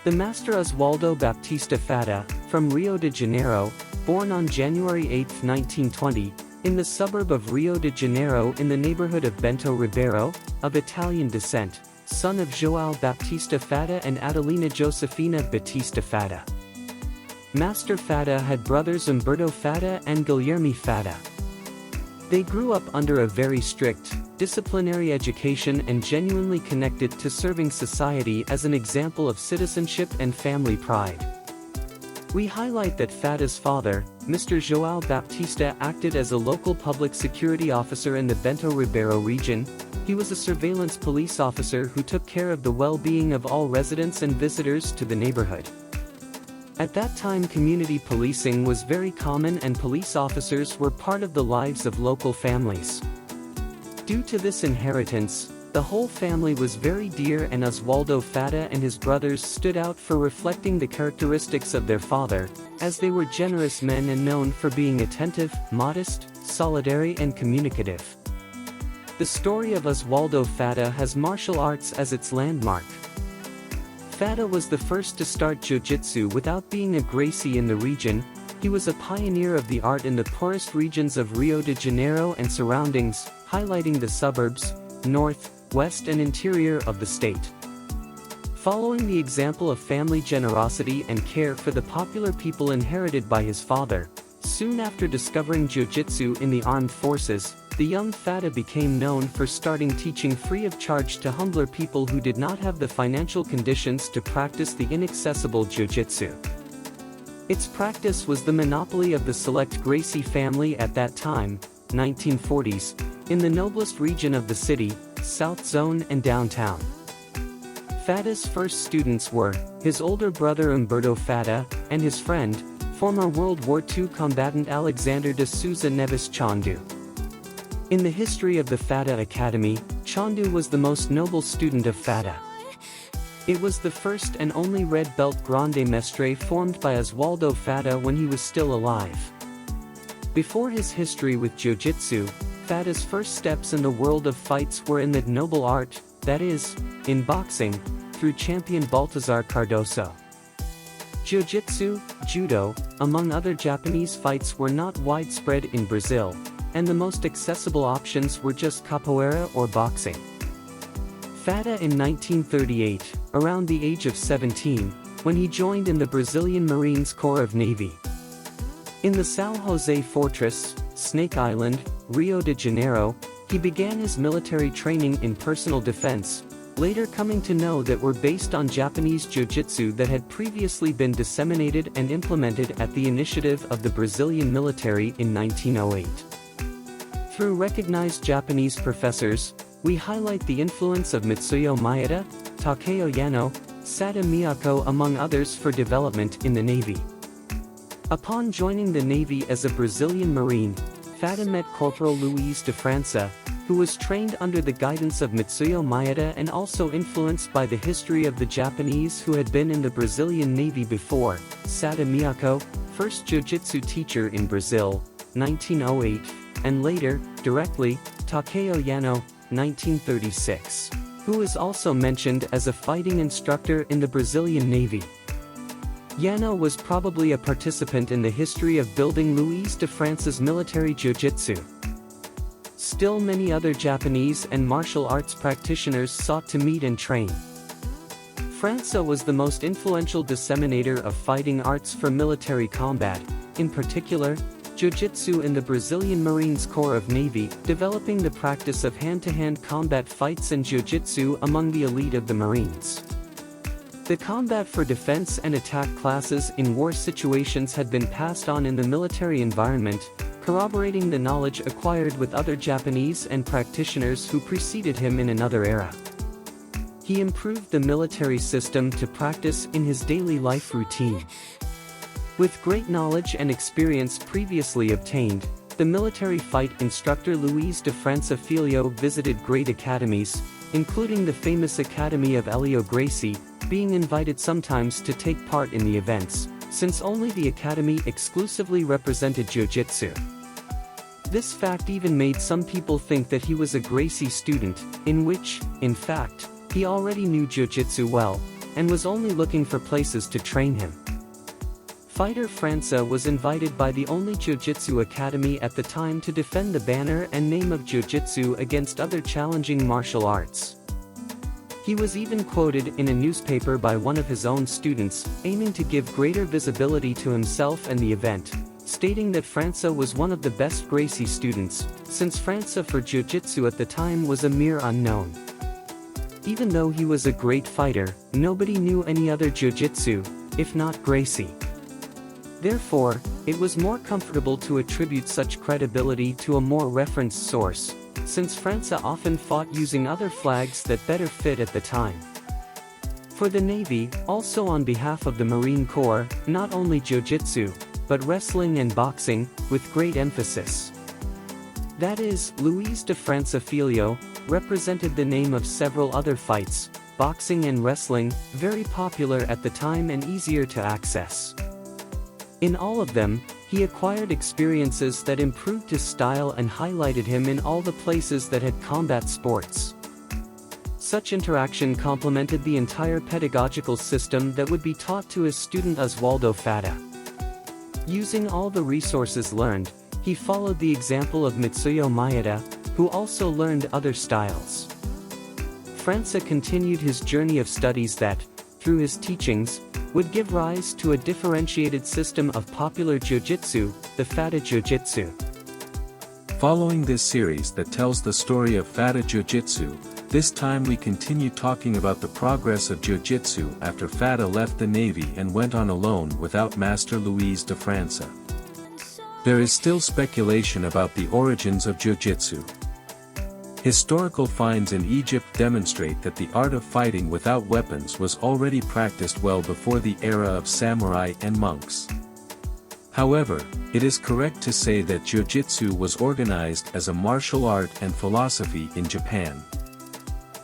The master Oswaldo Baptista Fadda, from Rio de Janeiro, born on January 8, 1920, in the suburb of Rio de Janeiro in the neighborhood of Bento Ribeiro, of Italian descent, son of João Baptista Fadda and Adelina Josefina Batista Fadda. Master Fadda had brothers Umberto Fadda and Guilherme Fadda. They grew up under a very strict, disciplinary education and genuinely connected to serving society as an example of citizenship and family pride. We highlight that Fadda's father, Mr. João Baptista, acted as a local public security officer in the Bento Ribeiro region. He was a surveillance police officer who took care of the well-being of all residents and visitors to the neighborhood. At that time, community policing was very common and police officers were part of the lives of local families. Due to this inheritance, the whole family was very dear, and Oswaldo Fadda and his brothers stood out for reflecting the characteristics of their father, as they were generous men and known for being attentive, modest, solidary and communicative. The story of Oswaldo Fadda has martial arts as its landmark. Fadda was the first to start jiu-jitsu without being a Gracie in the region. He was a pioneer of the art in the poorest regions of Rio de Janeiro and surroundings, highlighting the suburbs, north, west and interior of the state. Following the example of family generosity and care for the popular people inherited by his father, soon after discovering jiu-jitsu in the armed forces, the young Fadda became known for starting teaching free of charge to humbler people who did not have the financial conditions to practice the inaccessible jiu-jitsu. Its practice was the monopoly of the select Gracie family at that time, 1940s, in the noblest region of the city, South Zone and downtown. Fadda's first students were his older brother Umberto Fadda and his friend, former World War II combatant Alexander de Souza Neves Chandu. In the history of the Fadda Academy, Chandu was the most noble student of Fadda. It was the first and only red belt Grande Mestre formed by Oswaldo Fadda when he was still alive. Before his history with jiu-jitsu, Fadda's first steps in the world of fights were in the noble art, that is, in boxing, through champion Baltazar Cardoso. Jiu-jitsu, judo, among other Japanese fights were not widespread in Brazil, and the most accessible options were just capoeira or boxing. Fadda in 1938, around the age of 17, when he joined in the Brazilian Marines Corps of Navy. In the São José Fortress, Snake Island, Rio de Janeiro, he began his military training in personal defense, later coming to know that were based on Japanese jiu-jitsu that had previously been disseminated and implemented at the initiative of the Brazilian military in 1908. Through recognized Japanese professors, we highlight the influence of Mitsuyo Maeda, Takeo Yano, Sada Miyako among others for development in the Navy. Upon joining the Navy as a Brazilian Marine, Fadda met Corporal Luiz de França, who was trained under the guidance of Mitsuyo Maeda and also influenced by the history of the Japanese who had been in the Brazilian Navy before. Sada Miyako, first jiu-jitsu teacher in Brazil, 1908, and later, directly, Takeo Yano, 1936, who is also mentioned as a fighting instructor in the Brazilian Navy. Yano was probably a participant in the history of building Luiz de França's military jiu-jitsu. Still, many other Japanese and martial arts practitioners sought to meet and train. França was the most influential disseminator of fighting arts for military combat, in particular, jiu-jitsu in the Brazilian Marines Corps of Navy, developing the practice of hand-to-hand combat fights and jiu-jitsu among the elite of the Marines. The combat for defense and attack classes in war situations had been passed on in the military environment, corroborating the knowledge acquired with other Japanese and practitioners who preceded him in another era. He improved the military system to practice in his daily life routine. With great knowledge and experience previously obtained, the military fight instructor Luiz de França Filho visited great academies, including the famous Academy of Helio Gracie, being invited sometimes to take part in the events, since only the academy exclusively represented jiu-jitsu. This fact even made some people think that he was a Gracie student, in which, in fact, he already knew jiu-jitsu well, and was only looking for places to train him. Fighter França was invited by the only Jiu-Jitsu academy at the time to defend the banner and name of Jiu-Jitsu against other challenging martial arts. He was even quoted in a newspaper by one of his own students, aiming to give greater visibility to himself and the event, stating that França was one of the best Gracies students, since França for Jiu-Jitsu at the time was a mere unknown. Even though he was a great fighter, nobody knew any other Jiu-Jitsu, if not Gracie. Therefore, it was more comfortable to attribute such credibility to a more referenced source, since França often fought using other flags that better fit at the time. For the Navy, also on behalf of the Marine Corps, not only Jiu-Jitsu, but wrestling and boxing, with great emphasis. That is, Luis de França Filho, represented the name of several other fights, boxing and wrestling, very popular at the time and easier to access. In all of them, he acquired experiences that improved his style and highlighted him in all the places that had combat sports. Such interaction complemented the entire pedagogical system that would be taught to his student Oswaldo Fadda. Using all the resources learned, he followed the example of Mitsuyo Maeda, who also learned other styles. França continued his journey of studies that, through his teachings, would give rise to a differentiated system of popular jiu-jitsu, the Fadda Jiu-Jitsu. Following this series that tells the story of Fadda Jiu-Jitsu, this time we continue talking about the progress of Jiu-Jitsu after Fadda left the Navy and went on alone without Master Luis de França. There is still speculation about the origins of Jiu-Jitsu. Historical finds in Egypt demonstrate that the art of fighting without weapons was already practiced well before the era of samurai and monks. However, it is correct to say that Jiu-Jitsu was organized as a martial art and philosophy in Japan.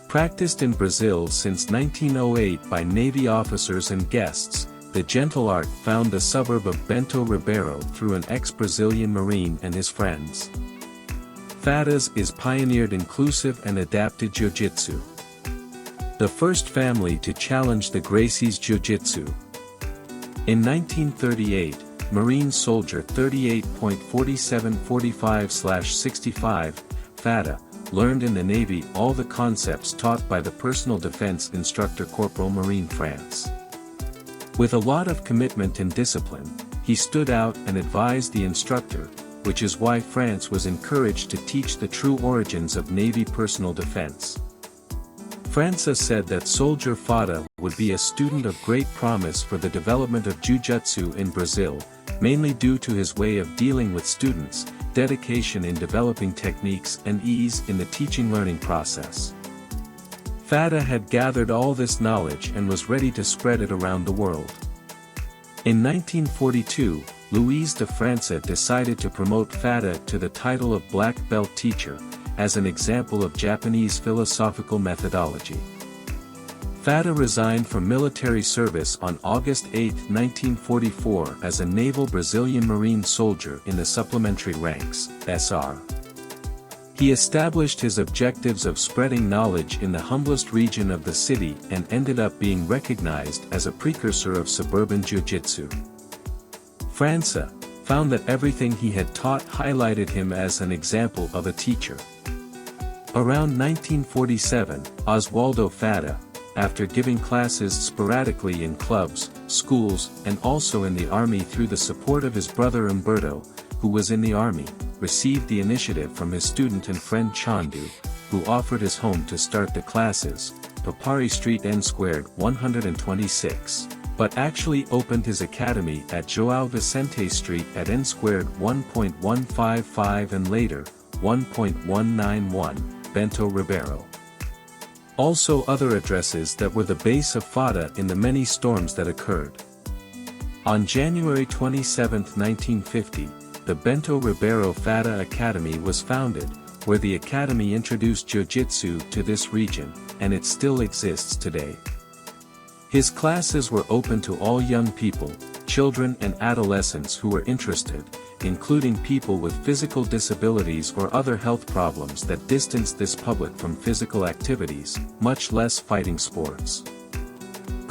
Practiced in Brazil since 1908 by Navy officers and guests, the gentle art found the suburb of Bento Ribeiro through an ex-Brazilian Marine and his friends. Fadda's is pioneered inclusive and adapted Jiu-Jitsu. The first family to challenge the Gracies Jiu-Jitsu. In 1938, Marine Soldier 38.4745/65, Fadda, learned in the Navy all the concepts taught by the personal defense instructor Corporal Marine France. With a lot of commitment and discipline, he stood out and advised the instructor, which is why France was encouraged to teach the true origins of Navy personal defense. França said that Soldier Fadda would be a student of great promise for the development of Jiu-Jitsu in Brazil, mainly due to his way of dealing with students, dedication in developing techniques and ease in the teaching-learning process. Fadda had gathered all this knowledge and was ready to spread it around the world. In 1942, Luis de França decided to promote Fadda to the title of Black Belt Teacher, as an example of Japanese philosophical methodology. Fadda resigned from military service on August 8, 1944 as a naval Brazilian Marine soldier in the supplementary ranks, SR. He established his objectives of spreading knowledge in the humblest region of the city and ended up being recognized as a precursor of suburban jiu-jitsu. França found that everything he had taught highlighted him as an example of a teacher. Around 1947, Oswaldo Fadda, after giving classes sporadically in clubs, schools, and also in the army through the support of his brother Umberto, who was in the army, received the initiative from his student and friend Chandu, who offered his home to start the classes, Papari Street N² 126. But actually opened his academy at João Vicente Street at N² 1.155 and later, 1.191, Bento Ribeiro. Also other addresses that were the base of Fadda in the many storms that occurred. On January 27, 1950, the Bento Ribeiro Fadda Academy was founded, where the academy introduced Jiu-Jitsu to this region, and it still exists today. His classes were open to all young people, children and adolescents who were interested, including people with physical disabilities or other health problems that distanced this public from physical activities, much less fighting sports.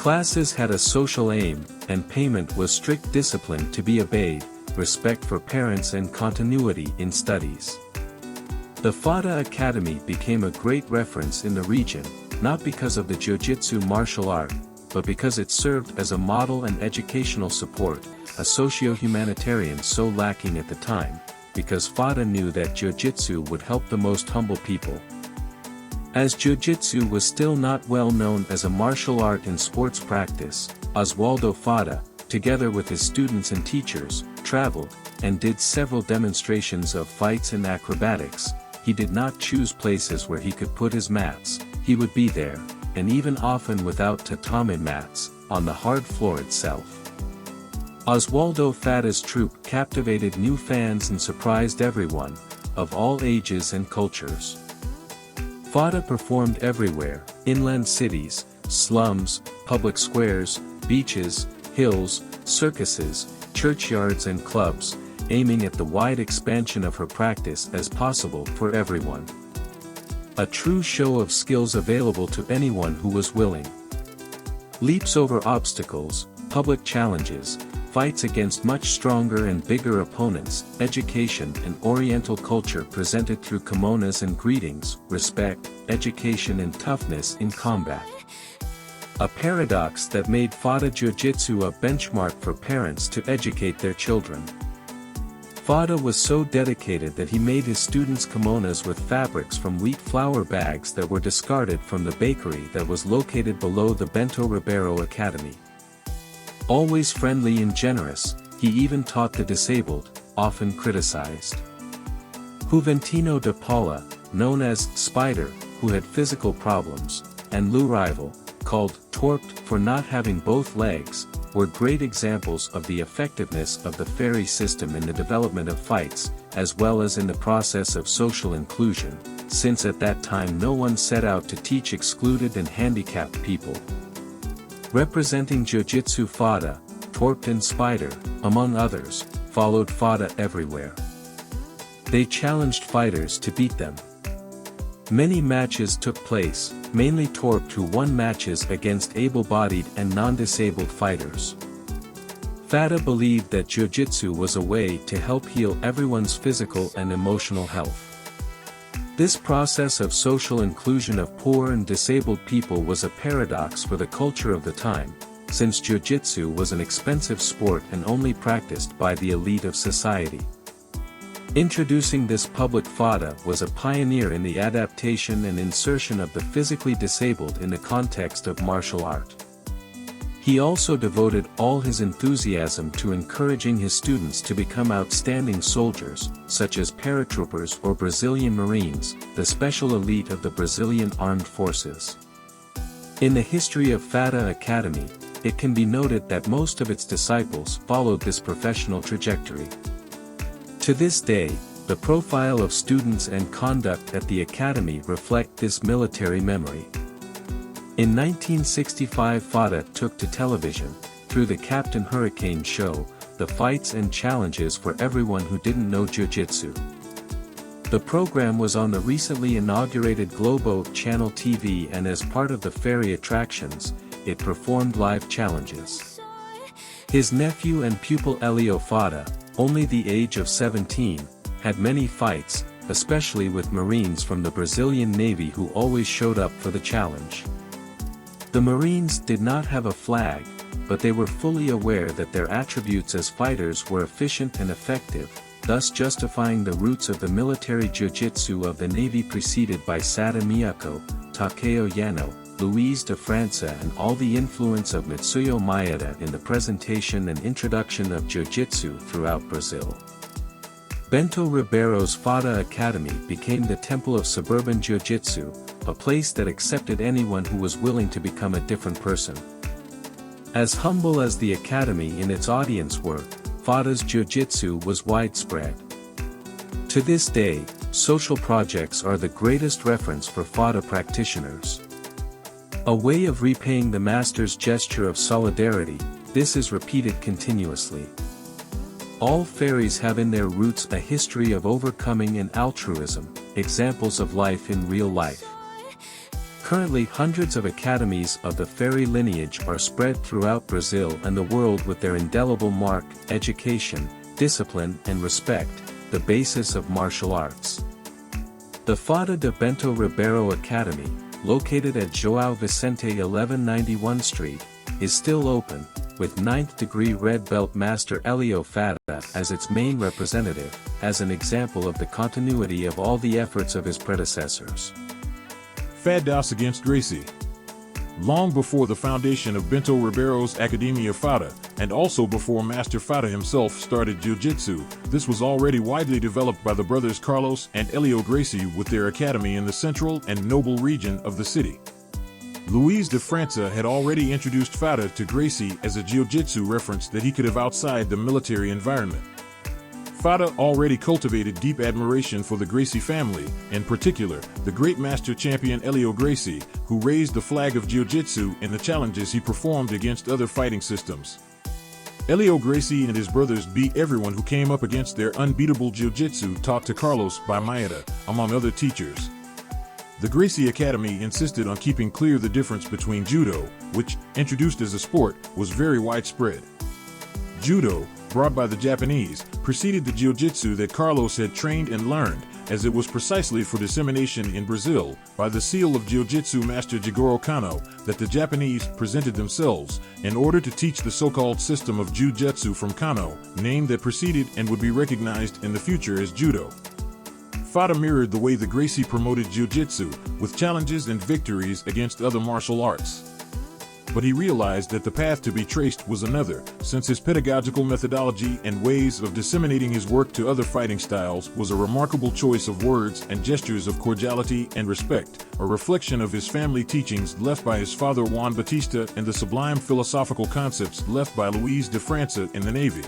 Classes had a social aim, and payment was strict discipline to be obeyed, respect for parents and continuity in studies. The Fadda Academy became a great reference in the region, not because of the Jiu-Jitsu martial art, but because it served as a model and educational support, a socio-humanitarian so lacking at the time, because Fadda knew that Jiu-Jitsu would help the most humble people. As Jiu-Jitsu was still not well known as a martial art in sports practice, Oswaldo Fadda, together with his students and teachers, traveled, and did several demonstrations of fights and acrobatics. He did not choose places where he could put his mats, he would be there, and even often without tatami mats, on the hard floor itself. Oswaldo Fadda's troupe captivated new fans and surprised everyone, of all ages and cultures. Fadda performed everywhere, inland cities, slums, public squares, beaches, hills, circuses, churchyards and clubs, aiming at the wide expansion of her practice as possible for everyone. A true show of skills available to anyone who was willing. Leaps over obstacles, public challenges, fights against much stronger and bigger opponents, education and Oriental culture presented through kimonos and greetings, respect, education and toughness in combat. A paradox that made Fadda Jiu-Jitsu a benchmark for parents to educate their children. Fadda was so dedicated that he made his students kimonos with fabrics from wheat flour bags that were discarded from the bakery that was located below the Bento Ribeiro Academy. Always friendly and generous, he even taught the disabled, often criticized. Juventino de Paula, known as Spider, who had physical problems, and Lou Rival, called Torped for not having both legs, were great examples of the effectiveness of the ferry system in the development of fights, as well as in the process of social inclusion, since at that time no one set out to teach excluded and handicapped people. Representing Jiu-Jitsu Fadda, Torped and Spider, among others, followed Fadda everywhere. They challenged fighters to beat them. Many matches took place, mainly Torped who won matches against able-bodied and non-disabled fighters. Fadda believed that Jiu-Jitsu was a way to help heal everyone's physical and emotional health. This process of social inclusion of poor and disabled people was a paradox for the culture of the time, since Jiu-Jitsu was an expensive sport and only practiced by the elite of society. Introducing this public Fadda was a pioneer in the adaptation and insertion of the physically disabled in the context of martial art. He also devoted all his enthusiasm to encouraging his students to become outstanding soldiers, such as paratroopers or Brazilian Marines, the special elite of the Brazilian Armed Forces. In the history of Fadda Academy, it can be noted that most of its disciples followed this professional trajectory. To this day, the profile of students and conduct at the academy reflect this military memory. In 1965 Fadda took to television, through the Captain Hurricane show, the fights and challenges for everyone who didn't know Jiu-Jitsu. The program was on the recently inaugurated Globo Channel TV, and as part of the ferry attractions, it performed live challenges. His nephew and pupil Hélio Fadda, only the age of 17, had many fights, especially with Marines from the Brazilian Navy who always showed up for the challenge. The Marines did not have a flag, but they were fully aware that their attributes as fighters were efficient and effective, thus justifying the roots of the military jiu-jitsu of the Navy preceded by Sada Miyako, Takeo Yano, Luiz de França, and all the influence of Mitsuyo Maeda in the presentation and introduction of jiu-jitsu throughout Brazil. Bento Ribeiro's Fadda Academy became the temple of suburban jiu-jitsu, a place that accepted anyone who was willing to become a different person. As humble as the academy and its audience were, Fadda's jiu-jitsu was widespread. To this day, social projects are the greatest reference for Fadda practitioners. A way of repaying the master's gesture of solidarity, this is repeated continuously. All ferries have in their roots a history of overcoming and altruism, examples of life in real life. Currently, hundreds of academies of the Fairy lineage are spread throughout Brazil and the world with their indelible mark, education, discipline and respect, the basis of martial arts. The Fadda de Bento Ribeiro Academy, located at João Vicente 1191 Street, is still open, with 9th degree red belt master Hélio Fadda as its main representative, as an example of the continuity of all the efforts of his predecessors. Fadda against Gracies. Long before the foundation of Bento Ribeiro's Academia Fadda, and also before Master Fadda himself started Jiu-Jitsu, this was already widely developed by the brothers Carlos and Helio Gracies with their academy in the central and noble region of the city. Luiz de França had already introduced Fadda to Gracies as a Jiu-Jitsu reference that he could have outside the military environment. Fadda already cultivated deep admiration for the Gracies family, in particular, the great master champion Helio Gracies, who raised the flag of Jiu-Jitsu in the challenges he performed against other fighting systems. Helio Gracies and his brothers beat everyone who came up against their unbeatable Jiu-Jitsu taught to Carlos by Maeda, among other teachers. The Gracies Academy insisted on keeping clear the difference between Judo, which, introduced as a sport, was very widespread. Judo, brought by the Japanese, preceded the Jiu-Jitsu that Carlos had trained and learned, as it was precisely for dissemination in Brazil, by the seal of Jiu-Jitsu master Jigoro Kano, that the Japanese presented themselves, in order to teach the so-called system of Jiu-Jitsu from Kano, name that preceded and would be recognized in the future as Judo. Fadda mirrored the way the Gracies promoted Jiu-Jitsu, with challenges and victories against other martial arts. But he realized that the path to be traced was another, since his pedagogical methodology and ways of disseminating his work to other fighting styles was a remarkable choice of words and gestures of cordiality and respect, a reflection of his family teachings left by his father Juan Batista and the sublime philosophical concepts left by Luiz de França in the Navy.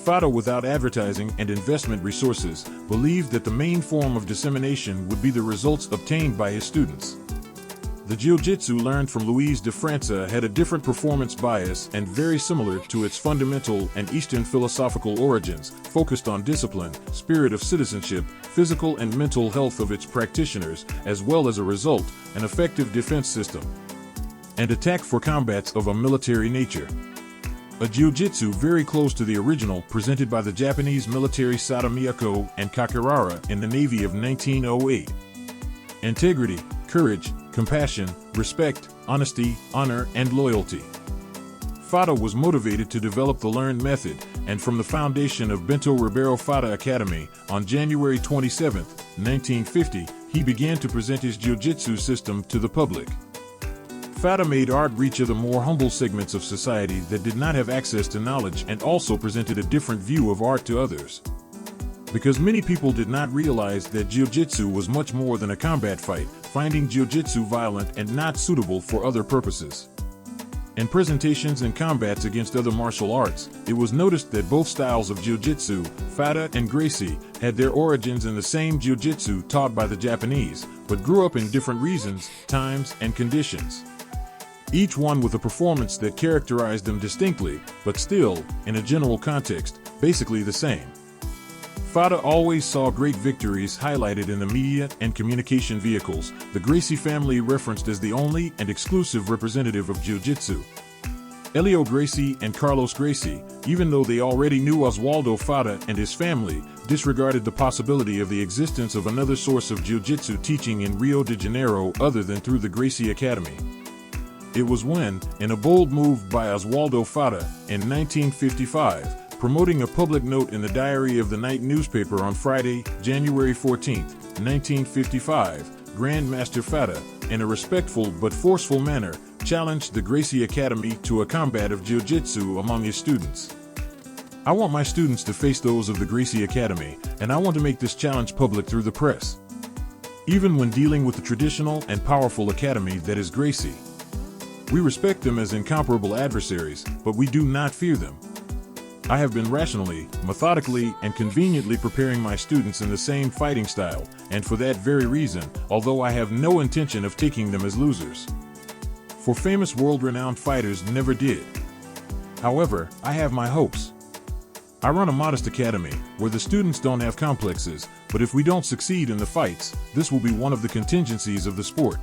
Fadda, without advertising and investment resources, believed that the main form of dissemination would be the results obtained by his students. The Jiu-Jitsu learned from Luiz de França had a different performance bias and very similar to its fundamental and Eastern philosophical origins, focused on discipline, spirit of citizenship, physical and mental health of its practitioners, as well as a result, an effective defense system, and attack for combats of a military nature. A Jiu-Jitsu very close to the original presented by the Japanese military Sada Miyako and Kakirara in the Navy of 1908. Integrity, courage, compassion, respect, honesty, honor, and loyalty. Fadda was motivated to develop the learned method, and from the foundation of Bento Ribeiro Fadda Academy, on January 27, 1950, he began to present his Jiu-Jitsu system to the public. Fadda made art reach the more humble segments of society that did not have access to knowledge and also presented a different view of art to others. Because many people did not realize that Jiu-Jitsu was much more than a combat fight, finding Jiu-Jitsu violent and not suitable for other purposes. In presentations and combats against other martial arts, it was noticed that both styles of Jiu-Jitsu, Fadda and Gracies, had their origins in the same Jiu-Jitsu taught by the Japanese, but grew up in different regions, times, and conditions. Each one with a performance that characterized them distinctly, but still, in a general context, basically the same. Fadda always saw great victories highlighted in the media and communication vehicles, the Gracies family referenced as the only and exclusive representative of Jiu-Jitsu. Helio Gracies and Carlos Gracies, even though they already knew Oswaldo Fadda and his family, disregarded the possibility of the existence of another source of Jiu-Jitsu teaching in Rio de Janeiro other than through the Gracies Academy. It was when, in a bold move by Oswaldo Fadda, in 1955, promoting a public note in the Diary of the Night newspaper on Friday, January 14, 1955, Grand Master Fadda, in a respectful but forceful manner, challenged the Gracies Academy to a combat of Jiu-Jitsu among his students. I want my students to face those of the Gracies Academy, and I want to make this challenge public through the press. Even when dealing with the traditional and powerful academy that is Gracies. We respect them as incomparable adversaries, but we do not fear them. I have been rationally, methodically, and conveniently preparing my students in the same fighting style, and for that very reason, although I have no intention of taking them as losers. For famous world-renowned fighters never did. However, I have my hopes. I run a modest academy, where the students don't have complexes, but if we don't succeed in the fights, this will be one of the contingencies of the sport.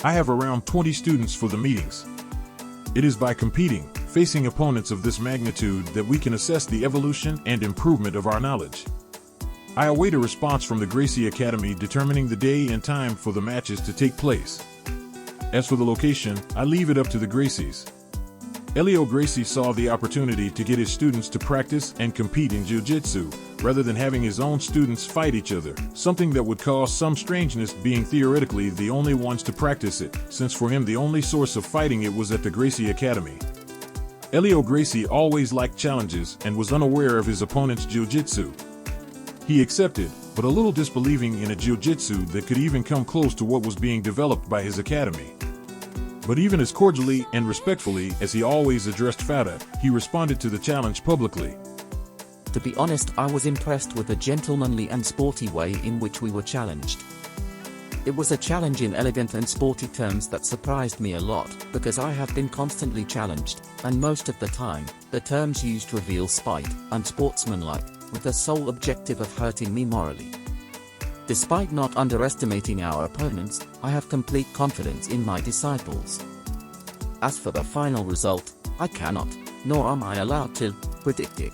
I have around 20 students for the meetings. It is by competing, facing opponents of this magnitude that we can assess the evolution and improvement of our knowledge. I await a response from the Gracie Academy determining the day and time for the matches to take place. As for the location, I leave it up to the Gracies. Helio Gracie saw the opportunity to get his students to practice and compete in Jiu-Jitsu, rather than having his own students fight each other, something that would cause some strangeness being theoretically the only ones to practice it, since for him the only source of fighting it was at the Gracie Academy. Helio Gracie always liked challenges and was unaware of his opponent's Jiu-Jitsu. He accepted, but a little disbelieving in a Jiu-Jitsu that could even come close to what was being developed by his academy. But even as cordially and respectfully as he always addressed Fadda, he responded to the challenge publicly. To be honest, I was impressed with the gentlemanly and sporty way in which we were challenged. It was a challenge in elegant and sporty terms that surprised me a lot, because I have been constantly challenged, and most of the time, the terms used reveal spite, unsportsmanlike, with the sole objective of hurting me morally. Despite not underestimating our opponents, I have complete confidence in my disciples. As for the final result, I cannot, nor am I allowed to, predict it.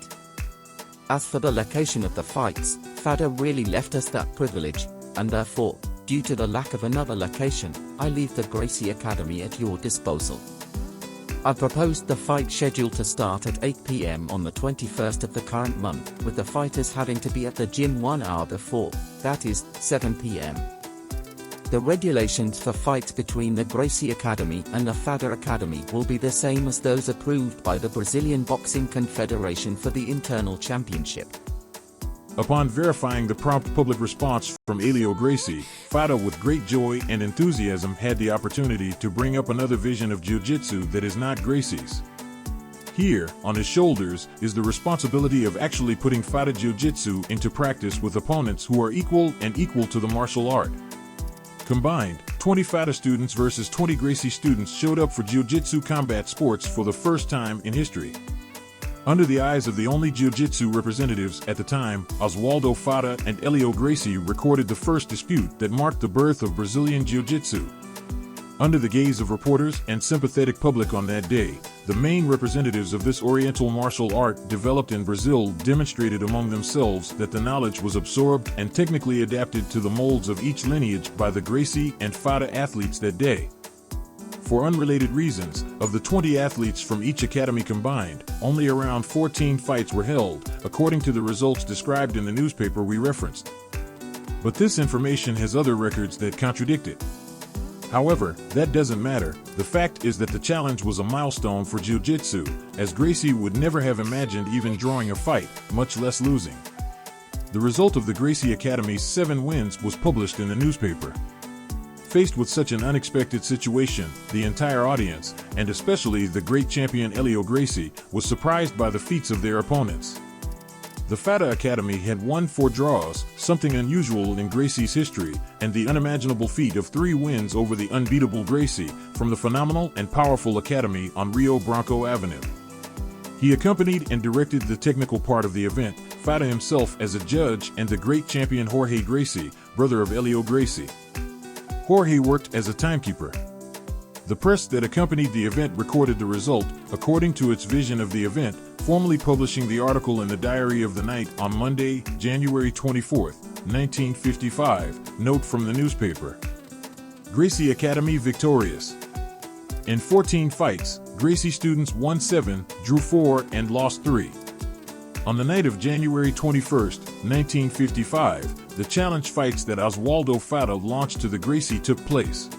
As for the location of the fights, Fadda really left us that privilege, and therefore, due to the lack of another location, I leave the Gracie Academy at your disposal. I proposed the fight schedule to start at 8 p.m. on the 21st of the current month, with the fighters having to be at the gym 1 hour before, that is, 7 p.m. The regulations for fights between the Gracie Academy and the Fadda Academy will be the same as those approved by the Brazilian Boxing Confederation for the internal championship. Upon verifying the prompt public response from Helio Gracie, Fadda with great joy and enthusiasm had the opportunity to bring up another vision of Jiu-Jitsu that is not Gracie's. Here, on his shoulders, is the responsibility of actually putting Fadda Jiu-Jitsu into practice with opponents who are equal to the martial art. Combined, 20 Fadda students versus 20 Gracie students showed up for Jiu-Jitsu combat sports for the first time in history. Under the eyes of the only Jiu-Jitsu representatives at the time, Oswaldo Fadda and Helio Gracie recorded the first dispute that marked the birth of Brazilian Jiu-Jitsu. Under the gaze of reporters and sympathetic public on that day, the main representatives of this oriental martial art developed in Brazil demonstrated among themselves that the knowledge was absorbed and technically adapted to the molds of each lineage by the Gracie and Fadda athletes that day. For unrelated reasons, of the 20 athletes from each academy combined, only around 14 fights were held, according to the results described in the newspaper we referenced. But this information has other records that contradict it. However, that doesn't matter. The fact is that the challenge was a milestone for Jiu-Jitsu, as Gracie would never have imagined even drawing a fight, much less losing. The result of the Gracie Academy's 7 wins was published in the newspaper. Faced with such an unexpected situation, the entire audience, and especially the great champion Helio Gracie, was surprised by the feats of their opponents. The Fadda Academy had won 4 draws, something unusual in Gracie's history, and the unimaginable feat of 3 wins over the unbeatable Gracie from the phenomenal and powerful academy on Rio Branco Avenue. He accompanied and directed the technical part of the event, Fadda himself as a judge and the great champion Jorge Gracie, brother of Helio Gracie. Jorge worked as a timekeeper. The press that accompanied the event recorded the result, according to its vision of the event, formally publishing the article in the Diary of the Night on Monday, January 24, 1955, note from the newspaper. Gracie Academy victorious. In 14 fights, Gracie students won 7, drew 4, and lost 3. On the night of January 21, 1955, the challenge fights that Oswaldo Fadda launched to the Gracie took place.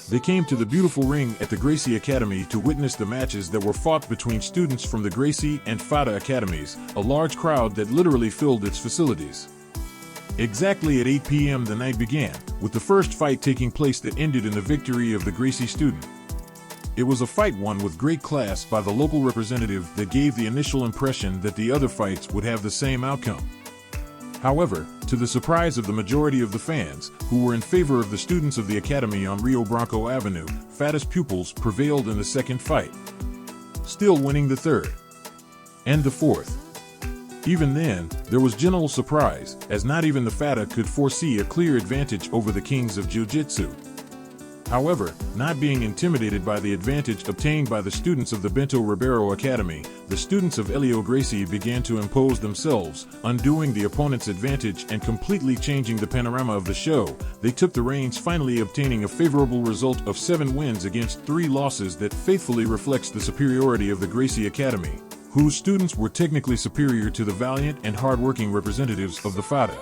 They came to the beautiful ring at the Gracie Academy to witness the matches that were fought between students from the Gracie and Fadda academies, a large crowd that literally filled its facilities. Exactly at 8 p.m. the night began, with the first fight taking place that ended in the victory of the Gracie student. It was a fight won with great class by the local representative that gave the initial impression that the other fights would have the same outcome. However, to the surprise of the majority of the fans, who were in favor of the students of the academy on Rio Branco Avenue, Fadda's pupils prevailed in the second fight, still winning the third and the fourth. Even then, there was general surprise, as not even the Fadda could foresee a clear advantage over the kings of Jiu-Jitsu. However, not being intimidated by the advantage obtained by the students of the Bento Ribeiro Academy, the students of Helio Gracie began to impose themselves, undoing the opponent's advantage and completely changing the panorama of the show. They took the reins, finally obtaining a favorable result of 7 wins against 3 losses that faithfully reflects the superiority of the Gracie Academy, whose students were technically superior to the valiant and hard-working representatives of the Fadda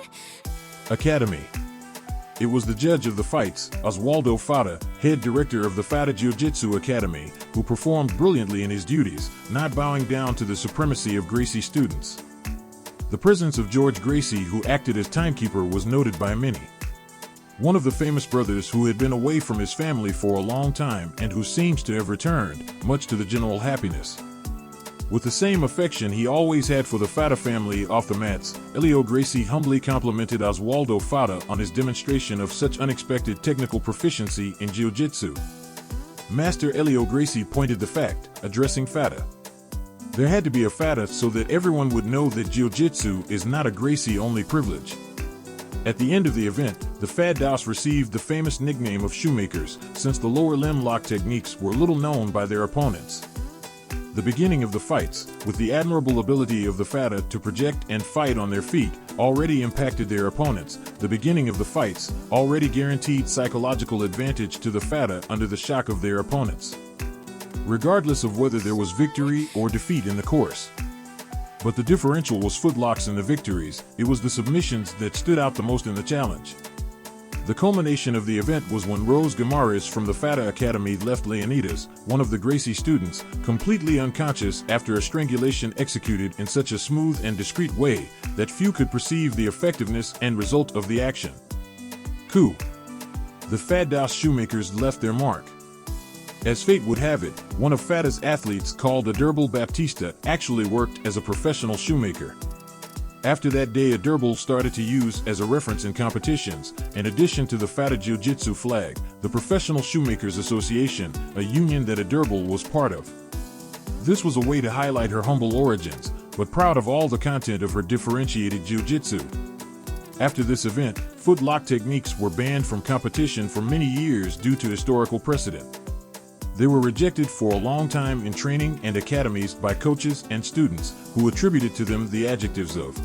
Academy. It was the judge of the fights, Oswaldo Fadda, head director of the Fadda Jiu-Jitsu Academy, who performed brilliantly in his duties, not bowing down to the supremacy of Gracie students. The presence of George Gracie, who acted as timekeeper, was noted by many. One of the famous brothers who had been away from his family for a long time and who seems to have returned, much to the general happiness. With the same affection he always had for the Fadda family off the mats, Helio Gracie humbly complimented Oswaldo Fadda on his demonstration of such unexpected technical proficiency in Jiu-Jitsu. Master Helio Gracie pointed the fact, addressing Fadda. There had to be a Fadda so that everyone would know that Jiu-Jitsu is not a Gracie-only privilege. At the end of the event, the Faddas received the famous nickname of shoemakers, since the lower limb lock techniques were little known by their opponents. The beginning of the fights, with the admirable ability of the Fadda to project and fight on their feet, already impacted their opponents. The beginning of the fights already guaranteed psychological advantage to the Fadda under the shock of their opponents, regardless of whether there was victory or defeat in the course. But the differential was footlocks in the victories. It was the submissions that stood out the most in the challenge. The culmination of the event was when Rose Guimaraes from the Fadda Academy left Leonidas, one of the Gracie students, completely unconscious after a strangulation executed in such a smooth and discreet way that few could perceive the effectiveness and result of the action. Coup. The Faddas shoemakers left their mark. As fate would have it, one of Fadda's athletes called Adherbal Baptista actually worked as a professional shoemaker. After that day, Adherbal started to use as a reference in competitions, in addition to the Fadda Jiu-Jitsu flag, the Professional Shoemakers Association, a union that Adherbal was part of. This was a way to highlight her humble origins, but proud of all the content of her differentiated Jiu-Jitsu. After this event, footlock techniques were banned from competition for many years due to historical precedent. They were rejected for a long time in training and academies by coaches and students, who attributed to them the adjectives of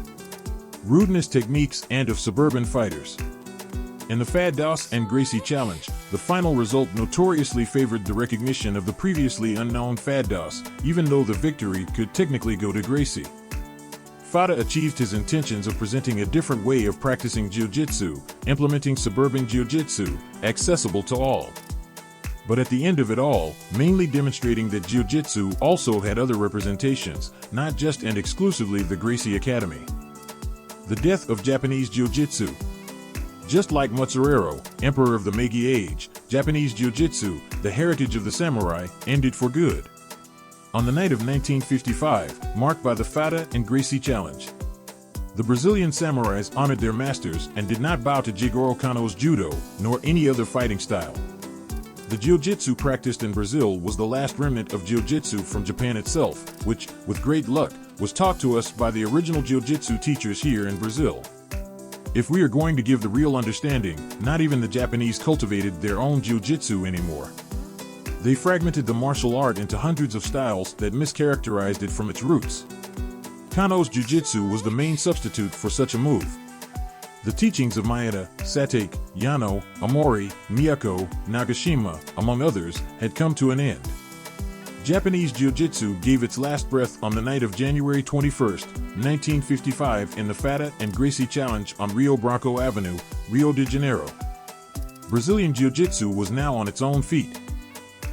rudeness techniques and of suburban fighters. In the Faddas and Gracie challenge, the final result notoriously favored the recognition of the previously unknown Faddas, even though the victory could technically go to Gracie. Fadda achieved his intentions of presenting a different way of practicing Jiu-Jitsu, implementing suburban Jiu-Jitsu, accessible to all. But at the end of it all, mainly demonstrating that Jiu-Jitsu also had other representations, not just and exclusively the Gracie Academy. The death of Japanese Jiu-Jitsu. Just like Matsuhiro, emperor of the Meiji Age, Japanese Jiu-Jitsu, the heritage of the samurai, ended for good. On the night of 1955, marked by the Fadda and Gracie challenge, the Brazilian samurais honored their masters and did not bow to Jigoro Kano's judo, nor any other fighting style. The Jiu-Jitsu practiced in Brazil was the last remnant of Jiu-Jitsu from Japan itself, which, with great luck, was taught to us by the original Jiu-Jitsu teachers here in Brazil. If we are going to give the real understanding, not even the Japanese cultivated their own Jiu-Jitsu anymore. They fragmented the martial art into hundreds of styles that mischaracterized it from its roots. Kano's Jiu-Jitsu was the main substitute for such a move. The teachings of Maeda, Satake, Yano, Amori, Miyako, Nagashima, among others, had come to an end. Japanese Jiu-Jitsu gave its last breath on the night of January 21, 1955 in the Fadda and Gracie Challenge on Rio Branco Avenue, Rio de Janeiro. Brazilian Jiu-Jitsu was now on its own feet.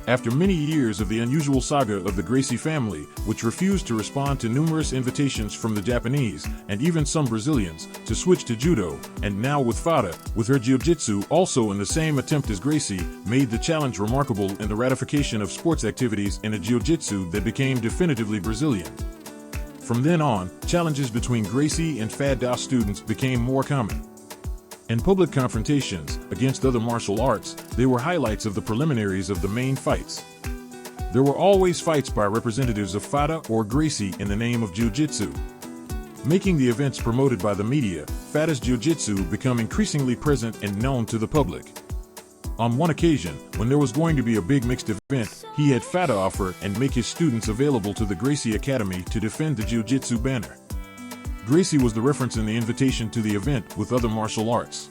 After many years of the unusual saga of the Gracie family, which refused to respond to numerous invitations from the Japanese, and even some Brazilians, to switch to judo, and now with Fadda, with her Jiu-Jitsu also in the same attempt as Gracie, made the challenge remarkable in the ratification of sports activities in a Jiu-Jitsu that became definitively Brazilian. From then on, challenges between Gracie and Fadda students became more common. In public confrontations against other martial arts, they were highlights of the preliminaries of the main fights. There were always fights by representatives of Fadda or Gracie in the name of Jiu-Jitsu. Making the events promoted by the media, Fadda's Jiu-Jitsu become increasingly present and known to the public. On one occasion, when there was going to be a big mixed event, he had Fadda offer and make his students available to the Gracie Academy to defend the Jiu-Jitsu banner. Gracie was the reference in the invitation to the event with other martial arts.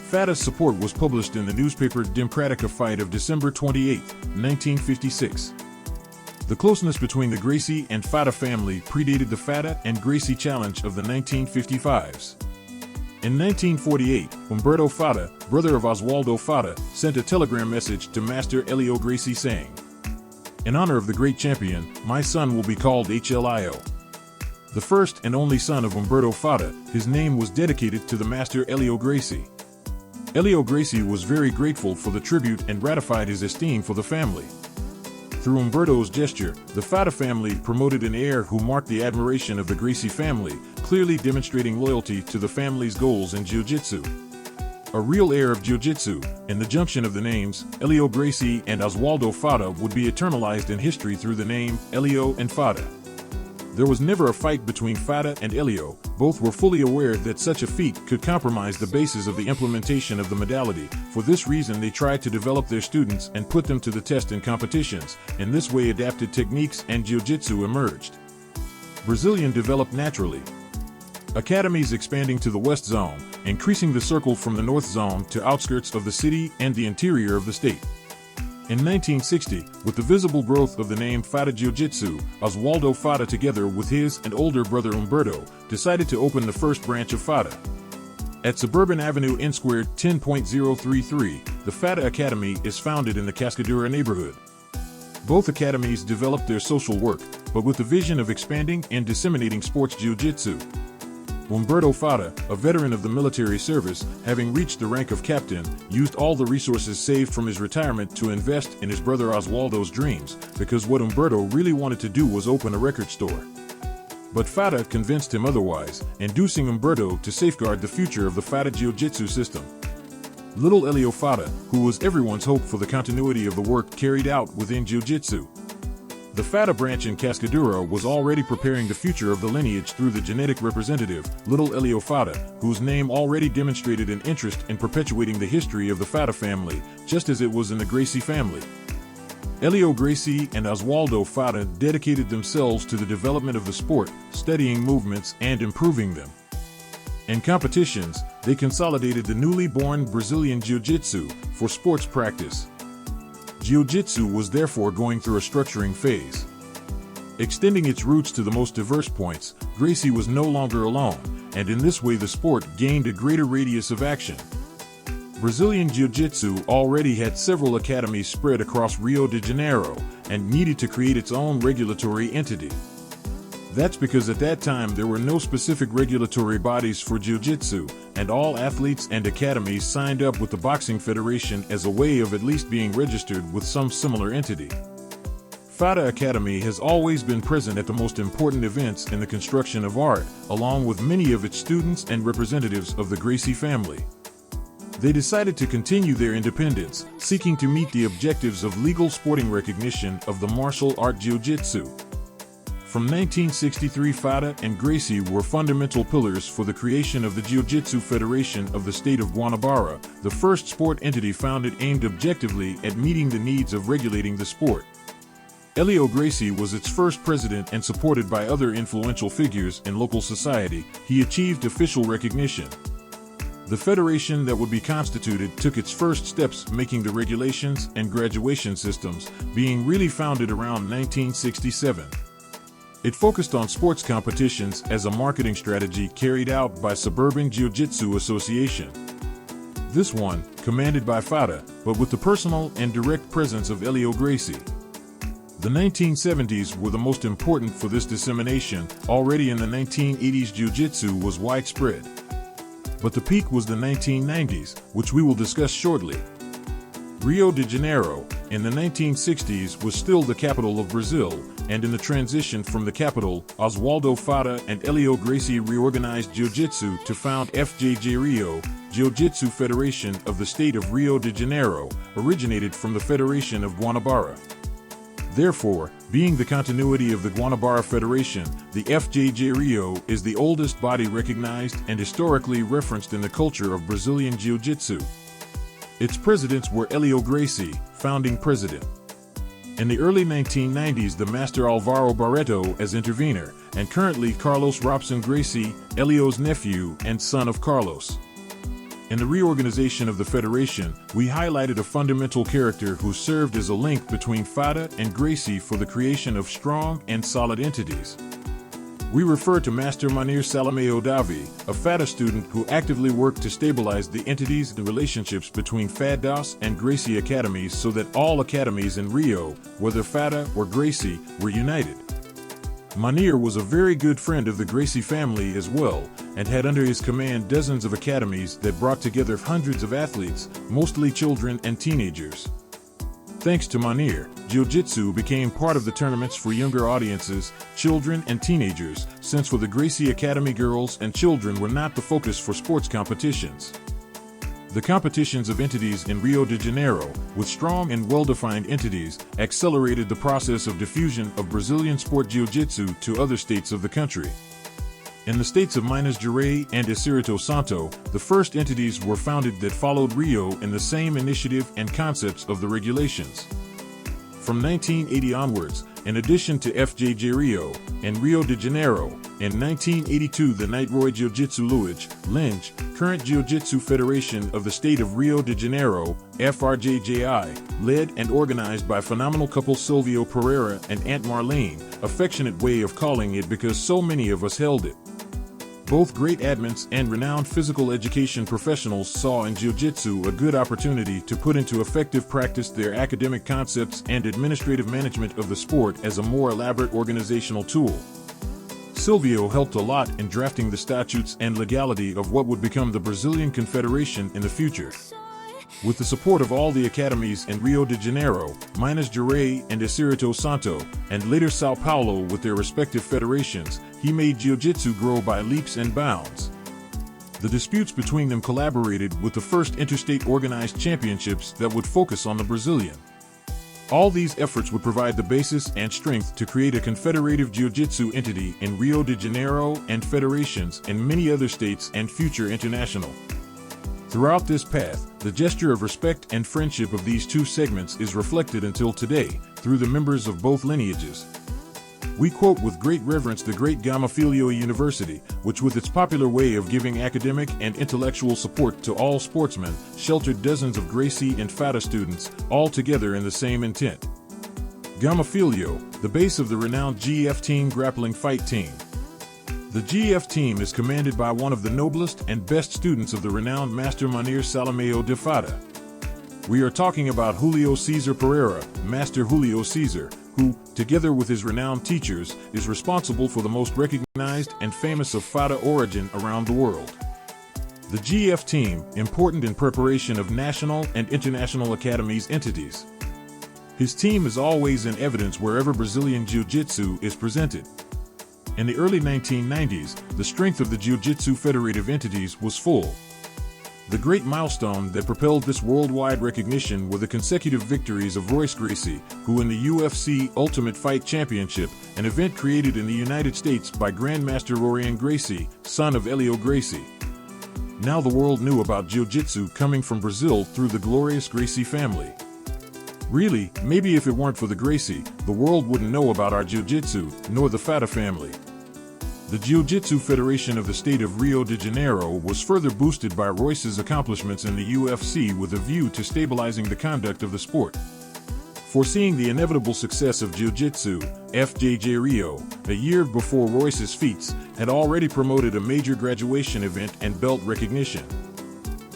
Fadda's support was published in the newspaper Democratica Fight of December 28, 1956. The closeness between the Gracie and Fadda family predated the Fadda and Gracie challenge of the 1955s. In 1948, Umberto Fadda, brother of Oswaldo Fadda, sent a telegram message to Master Helio Gracie saying, "In honor of the great champion, my son will be called Helio." The first and only son of Umberto Fadda, his name was dedicated to the Master Helio Gracie. Helio Gracie was very grateful for the tribute and ratified his esteem for the family. Through Umberto's gesture, the Fadda family promoted an heir who marked the admiration of the Gracie family, clearly demonstrating loyalty to the family's goals in Jiu-Jitsu. A real heir of Jiu-Jitsu, and the junction of the names, Helio Gracie and Oswaldo Fadda, would be eternalized in history through the name, Helio and Fadda. There was never a fight between Fadda and Helio. Both were fully aware that such a feat could compromise the basis of the implementation of the modality. For this reason, they tried to develop their students and put them to the test in competitions. In this way, adapted techniques and Jiu-Jitsu emerged. Brazilian developed naturally. Academies expanding to the West Zone, increasing the circle from the North Zone to outskirts of the city and the interior of the state. In 1960, with the visible growth of the name Fadda Jiu-Jitsu, Oswaldo Fadda, together with his and older brother Umberto, decided to open the first branch of Fadda. At Suburban Avenue N Squared 10.033, the Fadda Academy is founded in the Cascadura neighborhood. Both academies developed their social work, but with the vision of expanding and disseminating sports Jiu-Jitsu. Umberto Fadda, a veteran of the military service, having reached the rank of captain, used all the resources saved from his retirement to invest in his brother Oswaldo's dreams, because what Umberto really wanted to do was open a record store. But Fadda convinced him otherwise, inducing Umberto to safeguard the future of the Fadda Jiu-Jitsu system. Little Hélio Fadda, who was everyone's hope for the continuity of the work carried out within Jiu-Jitsu. The Fadda branch in Cascadura was already preparing the future of the lineage through the genetic representative, Little Hélio Fadda, whose name already demonstrated an interest in perpetuating the history of the Fadda family, just as it was in the Gracie family. Helio Gracie and Oswaldo Fadda dedicated themselves to the development of the sport, studying movements and improving them. In competitions, they consolidated the newly born Brazilian Jiu-Jitsu for sports practice. Jiu-Jitsu was therefore going through a structuring phase. Extending its roots to the most diverse points, Gracie was no longer alone, and in this way the sport gained a greater radius of action. Brazilian Jiu-Jitsu already had several academies spread across Rio de Janeiro, and needed to create its own regulatory entity. That's because at that time there were no specific regulatory bodies for Jiu-Jitsu, and all athletes and academies signed up with the Boxing Federation as a way of at least being registered with some similar entity. Fadda Academy has always been present at the most important events in the construction of art, along with many of its students and representatives of the Gracie family. They decided to continue their independence, seeking to meet the objectives of legal sporting recognition of the martial art Jiu-Jitsu. From 1963, Fadda and Gracie were fundamental pillars for the creation of the Jiu-Jitsu Federation of the state of Guanabara, the first sport entity founded aimed objectively at meeting the needs of regulating the sport. Helio Gracie was its first president, and supported by other influential figures in local society, he achieved official recognition. The federation that would be constituted took its first steps, making the regulations and graduation systems, being really founded around 1967. It focused on sports competitions as a marketing strategy carried out by Suburban Jiu-Jitsu Association. This one, commanded by Fadda, but with the personal and direct presence of Helio Gracie. The 1970s were the most important for this dissemination. Already in the 1980s, Jiu-Jitsu was widespread. But the peak was the 1990s, which we will discuss shortly. Rio de Janeiro, in the 1960s, was still the capital of Brazil, and in the transition from the capital, Oswaldo Fadda and Helio Gracie reorganized Jiu-Jitsu to found FJJ Rio, Jiu-Jitsu Federation of the state of Rio de Janeiro, originated from the Federation of Guanabara. Therefore, being the continuity of the Guanabara Federation, the FJJ Rio is the oldest body recognized and historically referenced in the culture of Brazilian Jiu-Jitsu. Its presidents were Helio Gracie, founding president. In the early 1990s, the master Alvaro Barreto as intervener, and currently Carlos Robson Gracie, Helio's nephew and son of Carlos. In the reorganization of the federation, we highlighted a fundamental character who served as a link between Fadda and Gracie for the creation of strong and solid entities. We refer to Master Manir Salameo Davi, a Fadda student who actively worked to stabilize the entities and relationships between Faddas and Gracie academies so that all academies in Rio, whether Fadda or Gracie, were united. Manir was a very good friend of the Gracie family as well, and had under his command dozens of academies that brought together hundreds of athletes, mostly children and teenagers. Thanks to Manir, Jiu-Jitsu became part of the tournaments for younger audiences, children and teenagers, since for the Gracie Academy girls and children were not the focus for sports competitions. The competitions of entities in Rio de Janeiro, with strong and well-defined entities, accelerated the process of diffusion of Brazilian sport Jiu-Jitsu to other states of the country. In the states of Minas Gerais and Espírito Santo, the first entities were founded that followed Rio in the same initiative and concepts of the regulations. From 1980 onwards, in addition to FJJ Rio and Rio de Janeiro, in 1982 the Niterói Jiu-Jitsu Linge, current Jiu-Jitsu Federation of the state of Rio de Janeiro, FRJJI, led and organized by phenomenal couple Silvio Pereira and Aunt Marlene, affectionate way of calling it because so many of us held it. Both great admins and renowned physical education professionals saw in Jiu-Jitsu a good opportunity to put into effective practice their academic concepts and administrative management of the sport as a more elaborate organizational tool. Silvio helped a lot in drafting the statutes and legality of what would become the Brazilian Confederation in the future. With the support of all the academies in Rio de Janeiro, Minas Gerais and Espírito Santo, and later São Paulo with their respective federations, he made Jiu-Jitsu grow by leaps and bounds. The disputes between them collaborated with the first interstate organized championships that would focus on the Brazilian. All these efforts would provide the basis and strength to create a confederative Jiu-Jitsu entity in Rio de Janeiro and federations in many other states and future international. Throughout this path, the gesture of respect and friendship of these two segments is reflected until today, through the members of both lineages. We quote with great reverence the great Gama Filho University, which with its popular way of giving academic and intellectual support to all sportsmen, sheltered dozens of Gracie and Fadda students, all together in the same intent. Gama Filho, the base of the renowned GF Team Grappling Fight Team. The GF team is commanded by one of the noblest and best students of the renowned Master Manir Salameo de Fadda. We are talking about Julio Cesar Pereira, Master Julio Cesar, who, together with his renowned teachers, is responsible for the most recognized and famous of Fadda origin around the world. The GF team, important in preparation of national and international academies entities. His team is always in evidence wherever Brazilian Jiu-Jitsu is presented. In the early 1990s, the strength of the Jiu-Jitsu federative entities was full. The great milestone that propelled this worldwide recognition were the consecutive victories of Royce Gracie, who in the UFC Ultimate Fight Championship, an event created in the United States by Grandmaster Rorion Gracie, son of Helio Gracie. Now the world knew about Jiu-Jitsu coming from Brazil through the glorious Gracie family. Really, maybe if it weren't for the Gracie, the world wouldn't know about our Jiu-Jitsu, nor the Fadda family. The Jiu-Jitsu Federation of the state of Rio de Janeiro was further boosted by Royce's accomplishments in the UFC with a view to stabilizing the conduct of the sport. Foreseeing the inevitable success of Jiu-Jitsu, FJJ Rio, a year before Royce's feats, had already promoted a major graduation event and belt recognition.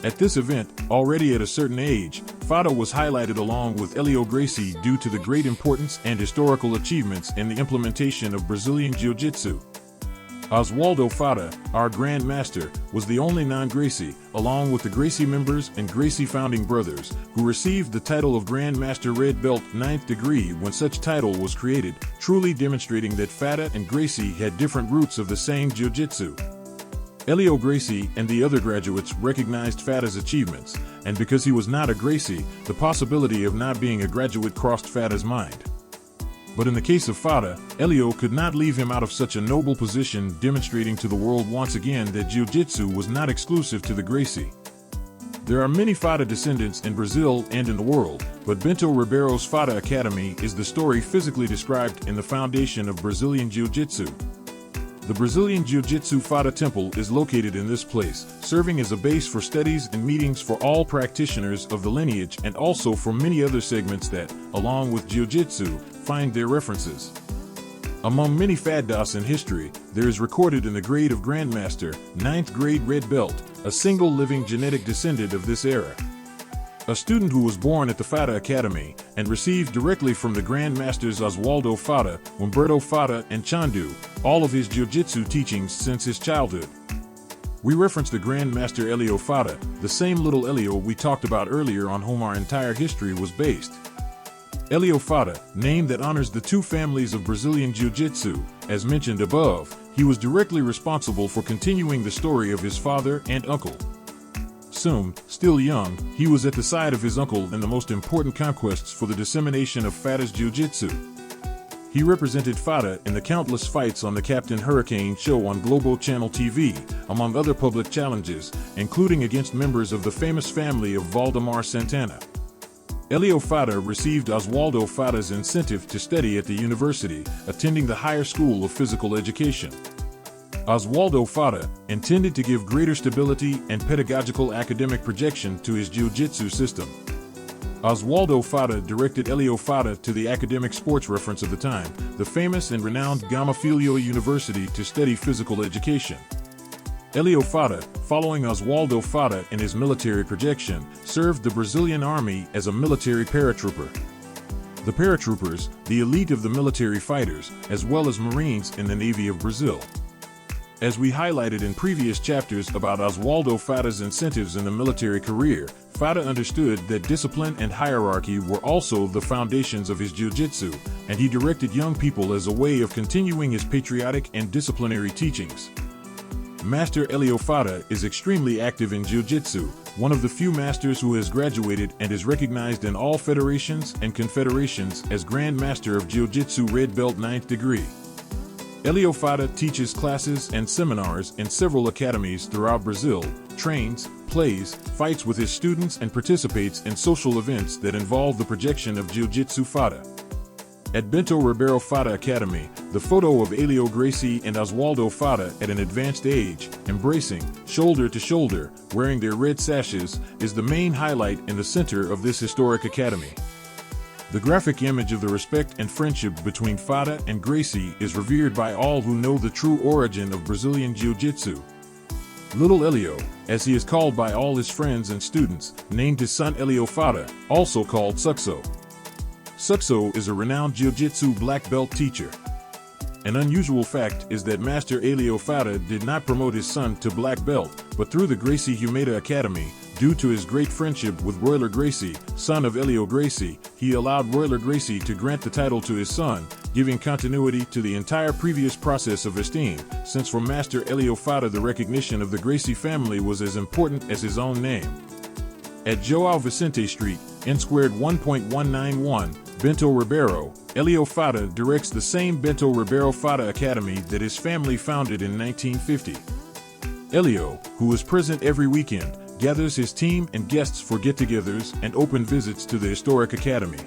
At this event, already at a certain age, Fadda was highlighted along with Helio Gracie due to the great importance and historical achievements in the implementation of Brazilian Jiu-Jitsu. Oswaldo Fadda, our Grand Master, was the only non-Gracie, along with the Gracie members and Gracie founding brothers, who received the title of Grand Master Red Belt 9th degree when such title was created, truly demonstrating that Fadda and Gracie had different roots of the same Jiu-Jitsu. Helio Gracie and the other graduates recognized Fadda's achievements, and because he was not a Gracie, the possibility of not being a graduate crossed Fadda's mind. But in the case of Fadda, Helio could not leave him out of such a noble position, demonstrating to the world once again that Jiu-Jitsu was not exclusive to the Gracie. There are many Fadda descendants in Brazil and in the world, but Bento Ribeiro's Fadda Academy is the story physically described in the foundation of Brazilian Jiu-Jitsu. The Brazilian Jiu-Jitsu Fadda Temple is located in this place, serving as a base for studies and meetings for all practitioners of the lineage and also for many other segments that, along with Jiu-Jitsu, find their references. Among many Faddas in history, there is recorded in the grade of Grandmaster, 9th grade red belt, a single living genetic descendant of this era. A student who was born at the Fadda Academy and received directly from the Grandmasters Oswaldo Fadda, Humberto Fadda, and Chandu, all of his Jiu-Jitsu teachings since his childhood. We reference the Grandmaster Hélio Fadda, the same little Helio we talked about earlier on whom our entire history was based. Hélio Fadda, name that honors the two families of Brazilian Jiu-Jitsu, as mentioned above, he was directly responsible for continuing the story of his father and uncle. Soon, still young, he was at the side of his uncle in the most important conquests for the dissemination of Fadda's Jiu-Jitsu. He represented Fadda in the countless fights on the Captain Hurricane show on Globo Channel TV, among other public challenges, including against members of the famous family of Valdemar Santana. Hélio Fadda received Oswaldo Fadda's incentive to study at the university, attending the Higher School of Physical Education. Oswaldo Fadda intended to give greater stability and pedagogical academic projection to his jiu-jitsu system. Oswaldo Fadda directed Hélio Fadda to the academic sports reference of the time, the famous and renowned Gama Filho University, to study physical education. Hélio Fadda, following Oswaldo Fadda in his military projection, served the Brazilian Army as a military paratrooper. The paratroopers, the elite of the military fighters, as well as Marines in the Navy of Brazil. As we highlighted in previous chapters about Oswaldo Fadda's incentives in the military career, Fadda understood that discipline and hierarchy were also the foundations of his jiu-jitsu, and he directed young people as a way of continuing his patriotic and disciplinary teachings. Master Hélio Fadda is extremely active in jiu-jitsu, one of the few masters who has graduated and is recognized in all federations and confederations as Grand Master of Jiu-Jitsu Red Belt 9th degree. Hélio Fadda teaches classes and seminars in several academies throughout Brazil, trains, plays, fights with his students, and participates in social events that involve the projection of Jiu-Jitsu Fadda. At Bento Ribeiro Fadda Academy, the photo of Helio Gracies and Oswaldo Fadda at an advanced age, embracing, shoulder to shoulder, wearing their red sashes, is the main highlight in the center of this historic academy. The graphic image of the respect and friendship between Fadda and Gracies is revered by all who know the true origin of Brazilian Jiu-Jitsu. Little Helio, as he is called by all his friends and students, named his son Hélio Fadda, also called Suxo. Suxo is a renowned Jiu-Jitsu black belt teacher. An unusual fact is that Master Hélio Fadda did not promote his son to black belt, but through the Gracie Humeda Academy, due to his great friendship with Royler Gracie, son of Hélio Gracie, he allowed Royler Gracie to grant the title to his son, giving continuity to the entire previous process of esteem, since for Master Hélio Fadda the recognition of the Gracie family was as important as his own name. At João Vicente Street, N-squared 1.191, Bento Ribeiro, Hélio Fadda directs the same Bento Ribeiro Fadda Academy that his family founded in 1950. Helio, who is present every weekend, gathers his team and guests for get-togethers and open visits to the historic academy.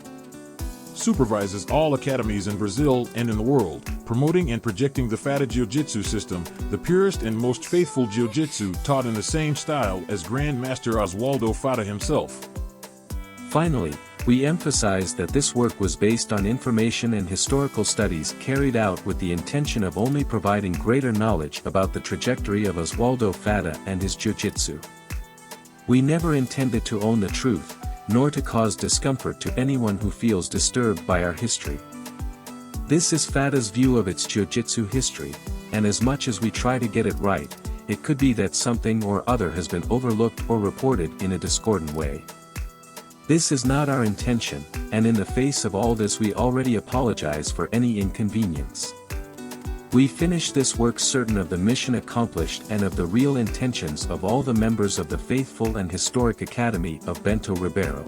Supervises all academies in Brazil and in the world, promoting and projecting the Fadda Jiu-Jitsu system, the purest and most faithful Jiu-Jitsu taught in the same style as Grand Master Oswaldo Fadda himself. Finally, we emphasize that this work was based on information and historical studies carried out with the intention of only providing greater knowledge about the trajectory of Oswaldo Fadda and his jiu-jitsu. We never intended to own the truth, nor to cause discomfort to anyone who feels disturbed by our history. This is Fadda's view of its jiu-jitsu history, and as much as we try to get it right, it could be that something or other has been overlooked or reported in a discordant way. This is not our intention, and in the face of all this we already apologize for any inconvenience. We finish this work certain of the mission accomplished and of the real intentions of all the members of the faithful and historic Academy of Bento Ribeiro.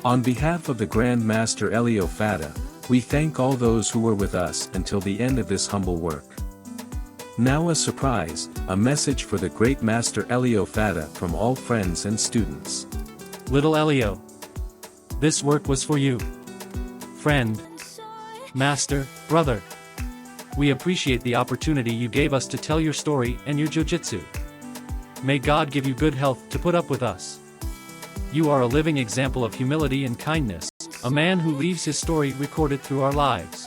On behalf of the Grand Master Hélio Fadda, we thank all those who were with us until the end of this humble work. Now a surprise, a message for the great master Hélio Fadda from all friends and students. Little Helio, this work was for you. Friend, master, brother. We appreciate the opportunity you gave us to tell your story and your jiu-jitsu. May God give you good health to put up with us. You are a living example of humility and kindness, a man who leaves his story recorded through our lives.